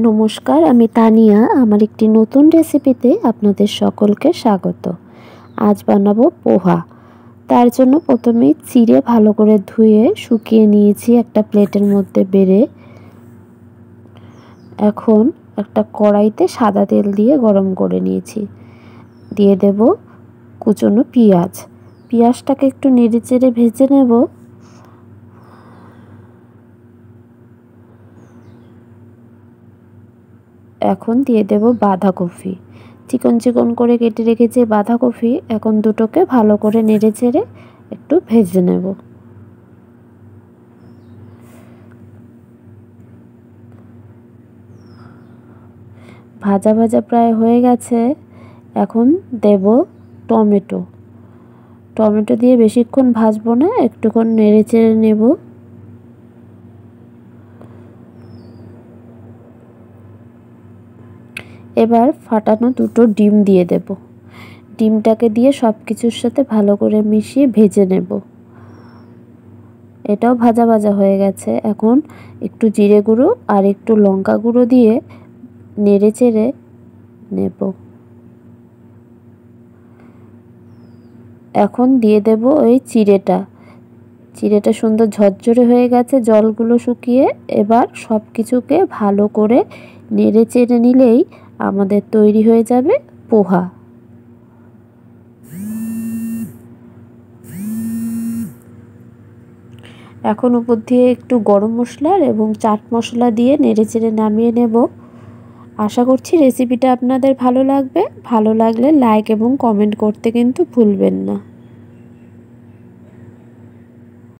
নমস্কার, আমি তানিয়া। আমার একটি নতুন রেসিপিতে আপনাদের সকলকে স্বাগত। আজ বানাবো পোহা। তার জন্য প্রথমেই চিড়ে ভালো করে ধুয়ে শুকিয়ে নিয়েছি একটা প্লেটের মধ্যে বেড়ে। এখন একটা কড়াইতে সাদা তেল দিয়ে গরম করে নিয়েছি। দিয়ে দেব কুচনো পেঁয়াজ। পেঁয়াজটাকে একটু নেড়েচেড়ে ভেজে নেব। এখন দিয়ে দেব বাঁধাকপি। চিকন চিকন করে কেটে রেখেছি বাঁধাকপি। এখন দুটোকে ভালো করে নেড়েচেড়ে একটু ভেজে নেব। ভাজা ভাজা প্রায় হয়ে গেছে। এখন দেব টমেটো। টমেটো দিয়ে বেশিক্ষণ ভাজবো না, একটুক্ষণ নেড়েচেড়ে নেব। এবার ফাটানো দুটো ডিম দিয়ে দেব। ডিমটাকে দিয়ে সব কিছুর সাথে ভালো করে মিশিয়ে ভেজে নেব। এটাও ভাজা ভাজা হয়ে গেছে। এখন একটু জিরে গুঁড়ো আর একটু লঙ্কা গুঁড়ো দিয়ে নেড়েচেড়ে নেব। এখন দিয়ে দেব ওই চিড়েটা সুন্দর ঝরঝরে হয়ে গেছে, জলগুলো শুকিয়ে। এবার সব কিছুকে ভালো করে নেড়েচেড়ে নিলেই আমাদের তৈরি হয়ে যাবে পোহা। এখন উপর দিয়ে একটু গরম মশলা এবং চাট মশলা দিয়ে নেড়েচেড়ে নামিয়ে নেব। আশা করছি রেসিপিটা আপনাদের ভালো লাগবে। ভালো লাগলে লাইক এবং কমেন্ট করতে কিন্তু ভুলবেন না।